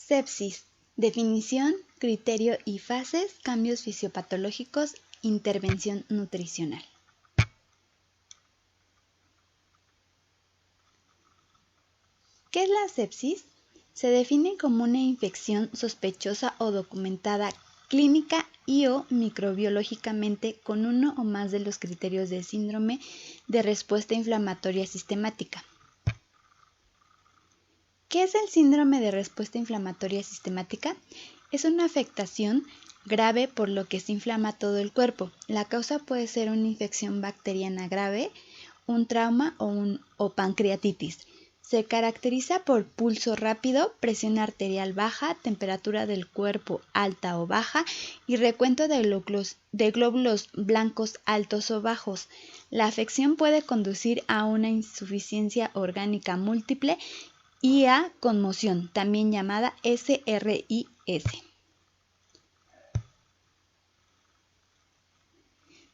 Sepsis. Definición, criterio y fases, cambios fisiopatológicos, intervención nutricional. ¿Qué es la sepsis? Se define como una infección sospechosa o documentada clínica y/o microbiológicamente con uno o más de los criterios de síndrome de respuesta inflamatoria sistemática. ¿Qué es el síndrome de respuesta inflamatoria sistemática? Es una afectación grave por lo que se inflama todo el cuerpo. La causa puede ser una infección bacteriana grave, un trauma o pancreatitis. Se caracteriza por pulso rápido, presión arterial baja, temperatura del cuerpo alta o baja y recuento de glóbulos blancos altos o bajos. La afección puede conducir a una insuficiencia orgánica múltiple y a conmoción, también llamada SRIS.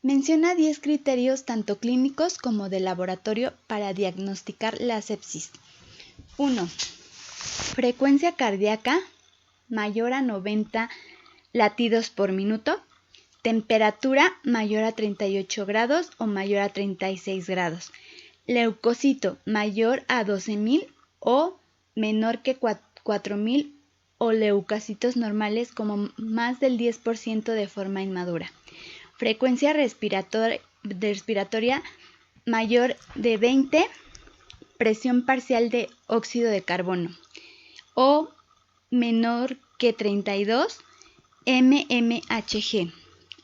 Menciona 10 criterios tanto clínicos como de laboratorio para diagnosticar la sepsis. 1. Frecuencia cardíaca mayor a 90 latidos por minuto. Temperatura mayor a 38 grados o mayor a 36 grados. Leucocito mayor a 12.000 o menor que 4.000 o leucocitos normales como más del 10% de forma inmadura. Frecuencia respiratoria mayor de 20, presión parcial de óxido de carbono o menor que 32 mmHg.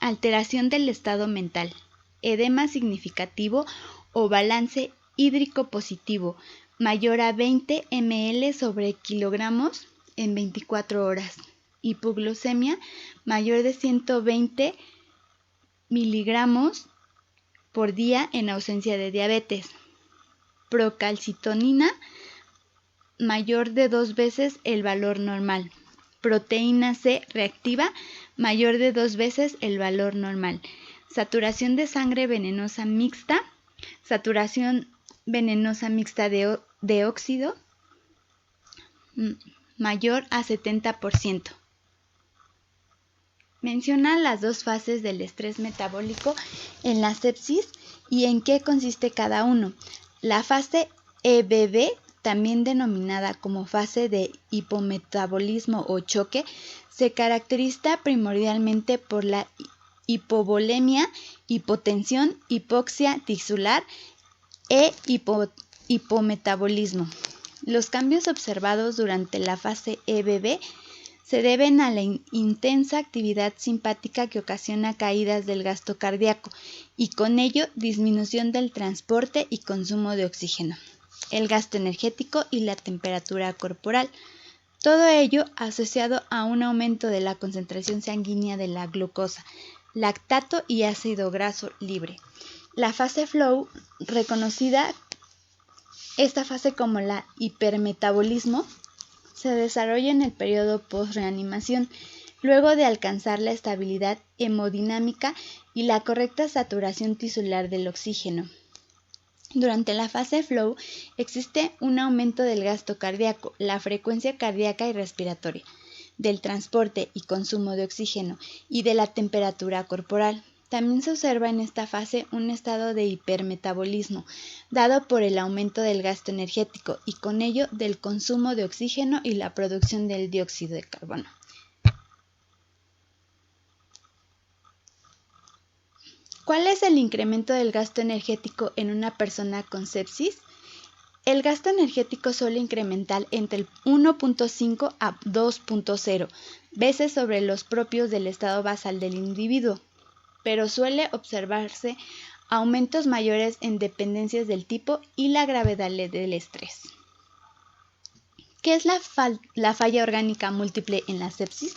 Alteración del estado mental, edema significativo o balance hídrico positivo mayor a 20 ml sobre kilogramos en 24 horas. Hipoglucemia mayor de 120 miligramos por día en ausencia de diabetes. Procalcitonina mayor de 2 veces el valor normal. Proteína C reactiva mayor de 2 veces el valor normal. Saturación de sangre venenosa mixta. Saturación venenosa mixta de óxido mayor a 70%. Menciona las dos fases del estrés metabólico en la sepsis y en qué consiste cada uno. La fase EBB, también denominada como fase de hipometabolismo o choque, se caracteriza primordialmente por la hipovolemia, hipotensión, hipoxia tisular e hipometabolismo. Los cambios observados durante la fase EBB se deben a la intensa actividad simpática que ocasiona caídas del gasto cardíaco y con ello disminución del transporte y consumo de oxígeno, el gasto energético y la temperatura corporal. Todo ello asociado a un aumento de la concentración sanguínea de la glucosa, lactato y ácido graso libre. La fase flow, reconocida esta fase como la hipermetabolismo, se desarrolla en el periodo post-reanimación, luego de alcanzar la estabilidad hemodinámica y la correcta saturación tisular del oxígeno. Durante la fase flow existe un aumento del gasto cardíaco, la frecuencia cardíaca y respiratoria, del transporte y consumo de oxígeno y de la temperatura corporal. También se observa en esta fase un estado de hipermetabolismo, dado por el aumento del gasto energético y con ello del consumo de oxígeno y la producción del dióxido de carbono. ¿Cuál es el incremento del gasto energético en una persona con sepsis? El gasto energético suele incrementar entre el 1.5 a 2.0 veces sobre los propios del estado basal del individuo, pero suele observarse aumentos mayores en dependencias del tipo y la gravedad del estrés. ¿Qué es la falla orgánica múltiple en la sepsis?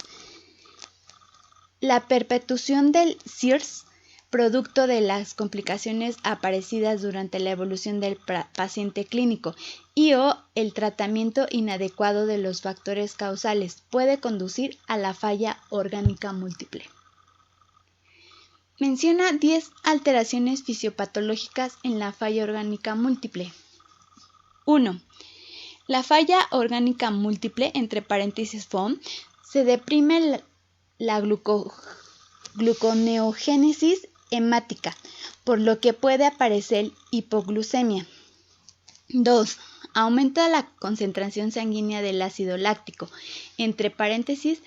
La perpetuación del CIRS, producto de las complicaciones aparecidas durante la evolución del paciente clínico y/o el tratamiento inadecuado de los factores causales, puede conducir a la falla orgánica múltiple. Menciona 10 alteraciones fisiopatológicas en la falla orgánica múltiple. 1. La falla orgánica múltiple, entre paréntesis FOM, se deprime la gluconeogénesis hemática, por lo que puede aparecer hipoglucemia. 2. Aumenta la concentración sanguínea del ácido láctico, entre paréntesis,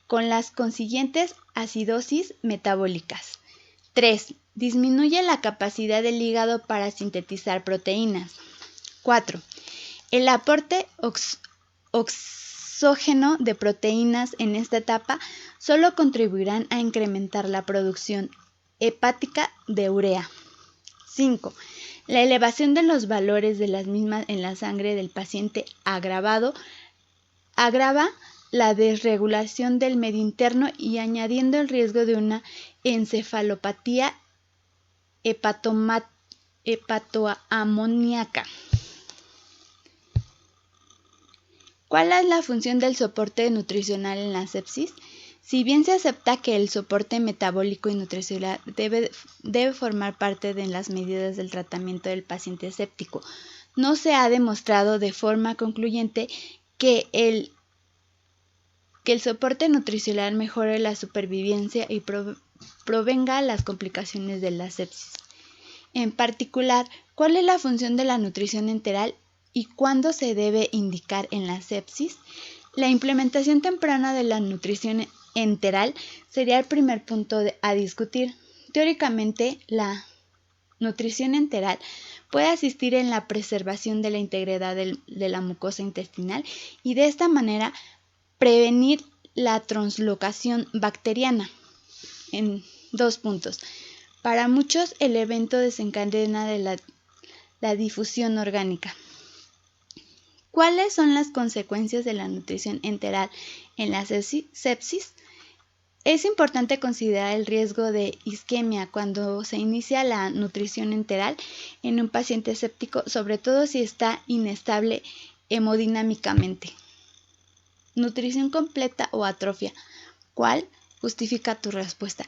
con las consiguientes acidosis metabólicas. 3. Disminuye la capacidad del hígado para sintetizar proteínas. 4. El aporte oxógeno de proteínas en esta etapa solo contribuirán a incrementar la producción hepática de urea. 5. La elevación de los valores de las mismas en la sangre del paciente agrava la desregulación del medio interno y añadiendo el riesgo de una encefalopatía hepatoamoníaca. ¿Cuál es la función del soporte nutricional en la sepsis? Si bien se acepta que el soporte metabólico y nutricional debe formar parte de las medidas del tratamiento del paciente séptico, no se ha demostrado de forma concluyente que el soporte nutricional mejore la supervivencia y prevenga las complicaciones de la sepsis. En particular, ¿cuál es la función de la nutrición enteral y cuándo se debe indicar en la sepsis? La implementación temprana de la nutrición enteral sería el primer punto a discutir. Teóricamente, la nutrición enteral puede asistir en la preservación de la integridad de la mucosa intestinal y de esta manera prevenir la translocación bacteriana. En 2 puntos. Para muchos, el evento desencadena de la difusión orgánica. ¿Cuáles son las consecuencias de la nutrición enteral en la sepsis? Es importante considerar el riesgo de isquemia cuando se inicia la nutrición enteral en un paciente séptico, sobre todo si está inestable hemodinámicamente. Nutrición completa o atrofia. ¿Cuál justifica tu respuesta?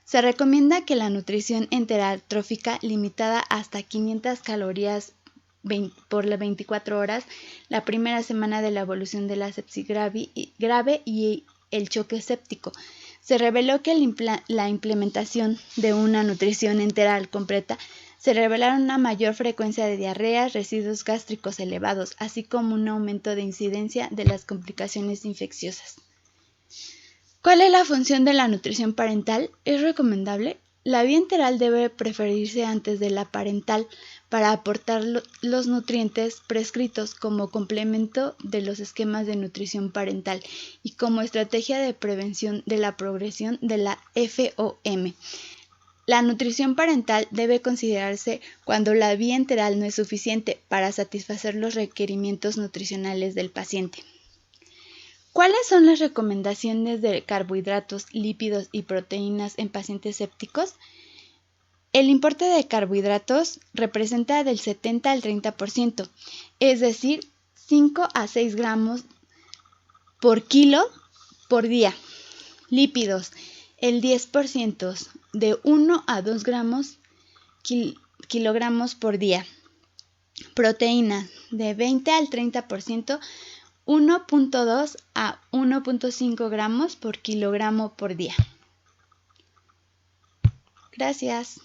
Se recomienda que la nutrición enteral trófica limitada hasta 500 calorías por las 24 horas, la primera semana de la evolución de la sepsis grave y el choque séptico. Se reveló que la implementación de una nutrición enteral completa se revelaron una mayor frecuencia de diarreas, residuos gástricos elevados, así como un aumento de incidencia de las complicaciones infecciosas. ¿Cuál es la función de la nutrición parental? ¿Es recomendable? La vía enteral debe preferirse antes de la parental para aportar los nutrientes prescritos como complemento de los esquemas de nutrición parental y como estrategia de prevención de la progresión de la FOM. La nutrición parental debe considerarse cuando la vía enteral no es suficiente para satisfacer los requerimientos nutricionales del paciente. ¿Cuáles son las recomendaciones de carbohidratos, lípidos y proteínas en pacientes sépticos? El importe de carbohidratos representa del 70 al 30%, es decir, 5 a 6 gramos por kilo por día. Lípidos, el 10%, de 1 a 2 kilogramos por día. Proteínas, de 20 al 30%, 1.2 a 1.5 gramos por kilogramo por día. Gracias.